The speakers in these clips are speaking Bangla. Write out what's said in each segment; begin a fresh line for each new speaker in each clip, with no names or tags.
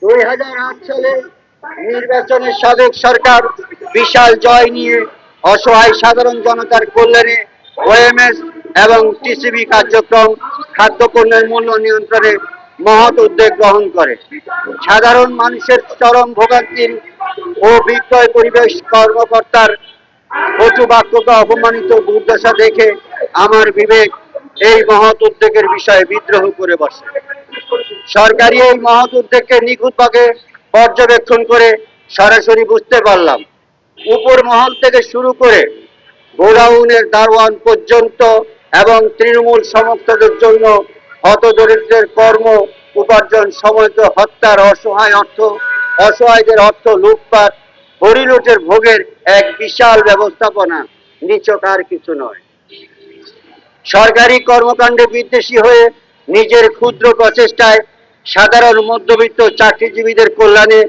2008 সালে নির্বাচনে সাবেক সরকার বিশাল জয় নিয়ে অসহায় সাধারণ জনতার কল্যাণে ওএমএস এবং টিসিবি কার্যক্রম খাদ্যপণ্যের মূল্য নিয়ন্ত্রণে মহৎ উদ্যোগ গ্রহণ করে। সাধারণ মানুষের চরম ভোগান্তির ও বিক্রয় পরিবেশ কর্মকর্তার কটু বাক্যকে অপমানিত দুর্দশা দেখে আমার বিবেক এই মহৎ উদ্যোগের বিষয়ে বিদ্রোহ করে বসে। সরকারি এই মহৎ উদ্যোগকে নিখুঁতভাবে পর্যবেক্ষণ করে সরাসরি বুঝতে পারলাম, উপর মহল থেকে শুরু করে গোডাউনের দারোয়ান পর্যন্ত এবং তৃণমূল সমর্থকদের জন্য হতদরিদ্রের কর্ম উপার্জন সময়ত হত্যার অসহায়দের অর্থ লুটপাট হরিলুটের ভোগের এক বিশাল ব্যবস্থাপনা, নিছক আর কিছু নয়। সরকারি কর্মকাণ্ডে বিদ্বেষী হয়ে নিজের ক্ষুদ্র প্রচেষ্টায় সাধারণ মধ্যবিত্ত চাকরিজীবীদের কল্যাণে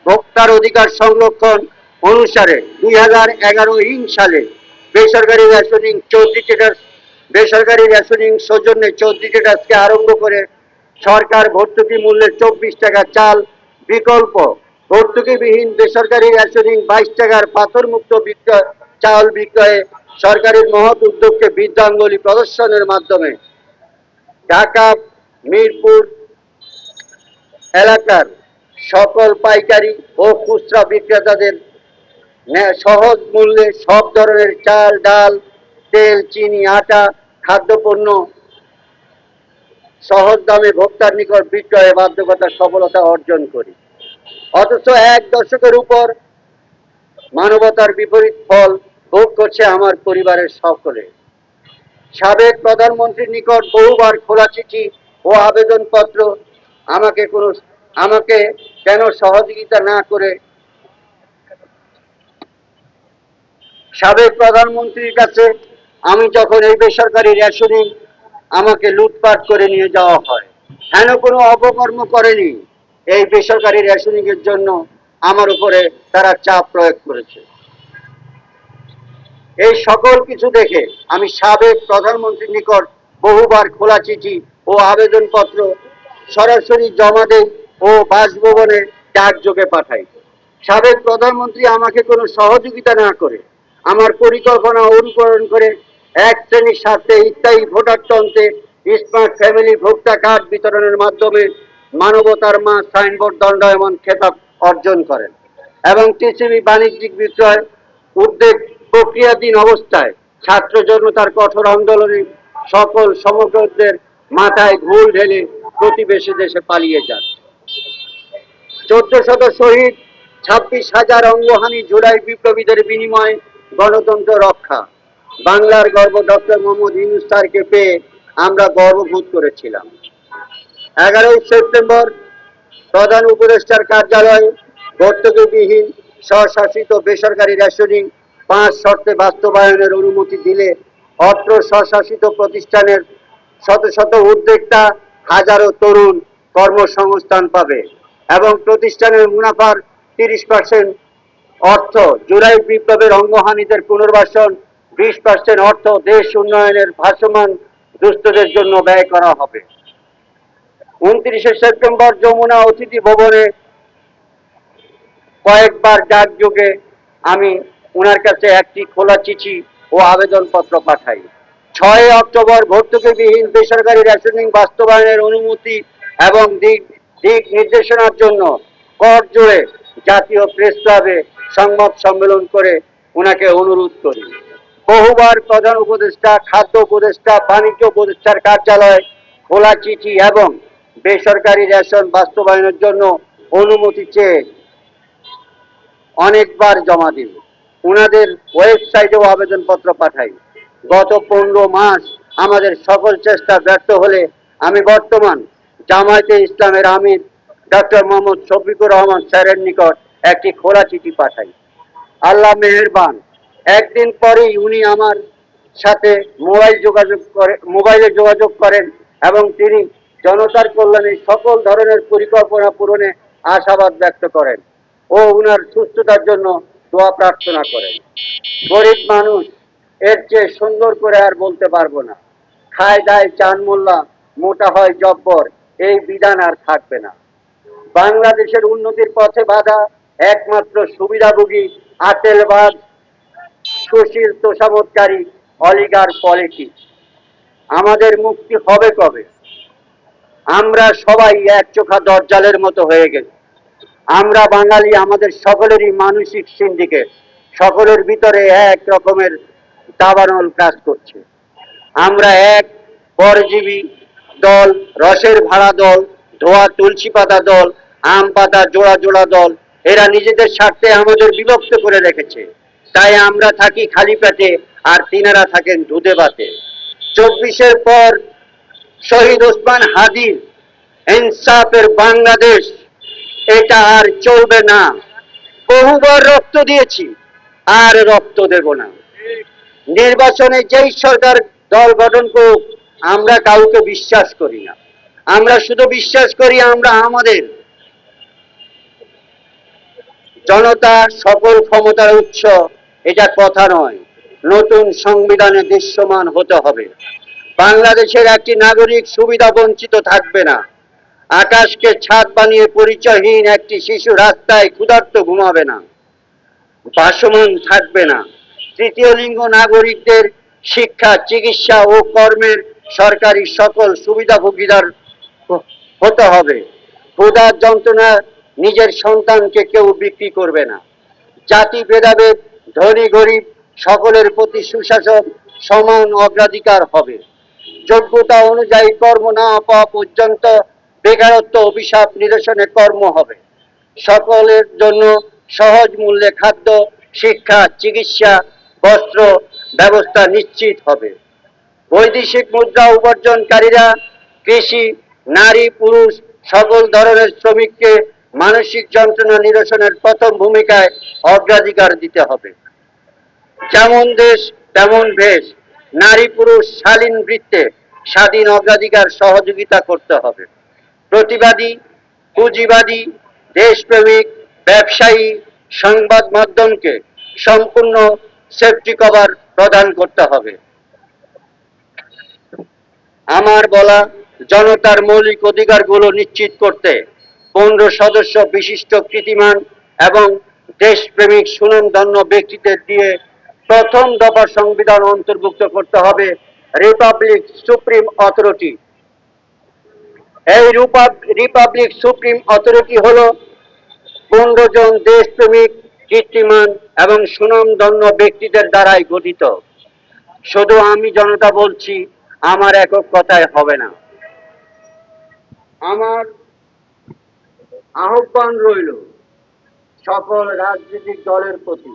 ভোক্তার অধিকার সংরক্ষণ অনুসারে 2011 সালে বেসরকারি রেশনিং সৌজন্যে 34 ট্রেডার্সকে আরম্ভ করে সরকার ভর্তুকি মূল্যে 24 টাকা চাল বিকল্প ভর্তুকিবিহীন বেসরকারি রেশনিং 22 টাকার পাথরমুক্ত চাল বিক্রয়ে সরকারের মহৎ উদ্যোগকে বৃদ্ধাঙ্গুলি প্রদর্শনের মাধ্যমে ঢাকা মিরপুর এলাকার সকল পাইকারি ও খুচরা বিক্রেতাদের সহজ মূল্যে সব ধরনের চাল, ডাল, তেল, চিনি, আটা, খাদ্যপণ্য সহজ দামে ভোক্তার নিকট বিক্রয়ে বাধ্যকতার সফলতা অর্জন করি। অথচ এক দশকের উপর মানবতার বিপরীত ফল ভোগ করছে আমার পরিবারের সকলে। সাবেক প্রধানমন্ত্রীর নিকট বহুবার খোলা চিঠি ও আবেদনপত্র আমাকে কেন সহযোগিতা না করে সাবেক প্রধানমন্ত্রীর কাছে আমি যখন এই বেসরকারি রেশনিং আমাকে লুটপাট করে নিয়ে যাওয়া হয়, হেন কোনো অপকর্ম করেনি। এই বেসরকারি রেশনিং এর জন্য আমার উপরে তারা চাপ প্রয়োগ করেছে। এই সকল কিছু দেখে আমি সাবেক প্রধানমন্ত্রীর নিকট বহুবার খোলা চিঠি ও আবেদনপত্র সরাসরি জমা দেই ও বাসভবনে ডাকযোগে পাঠাই। সাবেক প্রধানমন্ত্রী আমাকে কোনো সহযোগিতা না করে আমার পরিকল্পনা অনুকরণ করে এক শ্রেণীর স্বার্থে স্থায়ী ভোটারতন্ত্রে স্মার্ট ফ্যামিলি ভোক্তা কার্ড বিতরণের মাধ্যমে মানবতার মা সাইনবোর্ড দণ্ডায়মান খেতাব অর্জন করেন এবং টিসিবি বাণিজ্যিক বিক্রয় উদ্যোগ প্রক্রিয়াধীন অবস্থায় ছাত্র জনতার কঠোর আন্দোলনে সকল সমগ্রদের মাথায় ঘুল ঢেলে প্রতিবেশী দেশে পালিয়ে যান। 1400 শহীদ, 26,000 অঙ্গহানি জুলাই বিপ্লবীদের বিনিময়ে গণতন্ত্র রক্ষা। বাংলার গর্ব ডক্টর মোহাম্মদ ইউনূস স্যারকে পেয়ে আমরা গর্ববোধ করেছিলাম। 11 সেপ্টেম্বর প্রধান উপদেষ্টার কার্যালয়ে ভর্তুকিবিহীন স্বশাসিত বেসরকারি রেশনিং 5 শর্তে বাস্তবায়নের অনুমতি দিলে অত্র স্বশাসিত প্রতিষ্ঠানের শত শত উদ্যোক্তা, হাজারো তরুণ কর্মসংস্থান পাবে এবং প্রতিষ্ঠানের মুনাফার 30% অর্থ জুলাই বিপ্লবের অঙ্গহানিদের পুনর্বাসন, 20% অর্থ দেশ উন্নয়নের ভাসমান দুস্থদের জন্য ব্যয় করা হবে। 29 সেপ্টেম্বর যমুনা অতিথি ভবনে কয়েকবার ডাকযোগে আমি ওনার কাছে একটি খোলা চিঠি ও আবেদনপত্র পাঠাই। 6 অক্টোবর ভর্তুকিবিহীন বেসরকারি রেশনিং বাস্তবায়নের অনুমতি এবং দিক নির্দেশনার জন্য করজোড়ে জাতীয় প্রেস ক্লাবে সংবাদ সম্মেলন করে ওনাকে অনুরোধ করি। বহুবার প্রধান উপদেষ্টা, খাদ্য উপদেষ্টা, বাণিজ্য উপদেষ্টার কার্যালয়ে খোলা চিঠি এবং বেসরকারি রেশন বাস্তবায়নের জন্য অনুমতি চেয়ে অনেকবার জমা দিই। ওনাদের ওয়েবসাইটেও আবেদনপত্র পাঠাই। গত 15 মাস আমাদের সকল চেষ্টা ব্যর্থ হলে আমি বর্তমান জামায়াতে ইসলামের আমির ডক্টর মোহাম্মদ শফিকুর রহমান স্যারের নিকট একটি খোলা চিঠি পাঠাই। আল্লাহ মেহেরবান, একদিন পরেই উনি আমার সাথে মোবাইলে যোগাযোগ করেন এবং তিনি জনতার কল্যাণে সকল ধরনের পরিকল্পনা পূরণে আশাবাদ ব্যক্ত করেন ও উনার সুস্থতার জন্য দোয়া প্রার্থনা করেন। গরিব মানুষ এর চেয়ে সুন্দর করে আর বলতে পারবো না। খায় দায় চান মোল্লা, মোটা হয় জব্বর, এই বিধান আর থাকবে না। বাংলাদেশের উন্নতির পথে বাধা একমাত্র সুবিধাভোগী আতেলবাদ, সুশীল তোষামোদকারী অলিগার পলিটিক্স। আমাদের মুক্তি হবে কবে? আমরা সবাই এক চোখা দরজালের মতো হয়ে গেছি। আমরা বাঙালি, আমাদের সকলেরই মানসিক সিন্ডিকেট, সকলের ভিতরে এক রকমের দাবানল কাজ করছে। আমরা এক পরজীবী দল, রসের ভাড়া দল, ধোয়া তুলসী পাতা দল, আম পাতা জোড়া জোড়া দল, এরা নিজেদের স্বার্থে আমাদের বিভক্ত করে রেখেছে। তাই আমরা থাকি খালি পেটে, আর তিনারা থাকেন দুধে ভাতে। 24-এর পর শহীদ ওসমান হাদির ইনসাফের বাংলাদেশ, এটা আর চলবে না। বহুবার রক্ত দিয়েছি, আর রক্ত দেব না। নির্বাচনে যেই সরকার দল গঠন করুক, আমরা কাউকে বিশ্বাস করি না। আমরা শুধু বিশ্বাস করি আমরা আমাদের। জনতা সকল ক্ষমতার উৎস, এটা কথা নয়। নতুন সংবিধানে দৃশ্যমান হতে হবে। বাংলাদেশের একটি নাগরিক সুবিধা বঞ্চিত থাকবে না। আকাশকে ছাদ বানিয়ে পরিচয়হীন একটি শিশু রাস্তায় ক্ষুধার্ত ঘুমাবে না, ভাসমান থাকবে না। তৃতীয় লিঙ্গ নাগরিকদের শিক্ষা, চিকিৎসা ও কর্মের সরকারি সকল সুবিধাভোগীদার হতে হবে। ক্ষুধার যন্ত্রণা নিজের সন্তানকে কেউ বিক্রি করবে না। জাতি ভেদাভেদ, ধনী গরিব সকলের প্রতি সুশাসন, সমান অগ্রাধিকার হবে। যোগ্যতা অনুযায়ী কর্ম না পাওয়া পর্যন্ত বেকারত্ব অভিশাপ নিরসনে কর্ম হবে। সকলের জন্য সহজ মূল্যে খাদ্য, শিক্ষা, চিকিৎসা, বস্ত্র ব্যবস্থা নিশ্চিত হবে। বৈদেশিক মুদ্রা উপার্জনকারীরা, কৃষি, নারী পুরুষ সকল ধরনের শ্রমিককে মানসিক যন্ত্রণা নিরসনের প্রথম ভূমিকায় অগ্রাধিকার দিতে হবে। যেমন দেশ তেমন ভেষ, নারী পুরুষ শালীন বৃত্তে স্বাধীন অগ্রাধিকার সহযোগিতা করতে হবে। প্রতিবাদী, পুঁজিবাদী, দেশপ্রেমিক, ব্যবসায়ী, সংবাদ মাধ্যমকে সম্পূর্ণ সেফটি কভার প্রদান করতে হবে। আমার বলা, জনতার মৌলিক অধিকারগুলো নিশ্চিত করতে 15 সদস্য বিশিষ্ট কৃতিমান এবং দেশপ্রেমিক সুনামধন্য ব্যক্তিদের দিয়ে প্রথম দফা সংবিধান অন্তর্ভুক্ত করতে হবে রিপাবলিক সুপ্রিম অথরিটি। এই রিপাবলিক সুপ্রিম অথরিটি হলো 15 জন দেশপ্রেমিক, কীর্তিমান এবং সুনামধন্য ব্যক্তিদের দ্বারাই গঠিত। শুধু আমি জনতা বলছি, আমার একক কথায় হবে না। আমার আহ্বান রইল সকল রাজনৈতিক দলের প্রতি,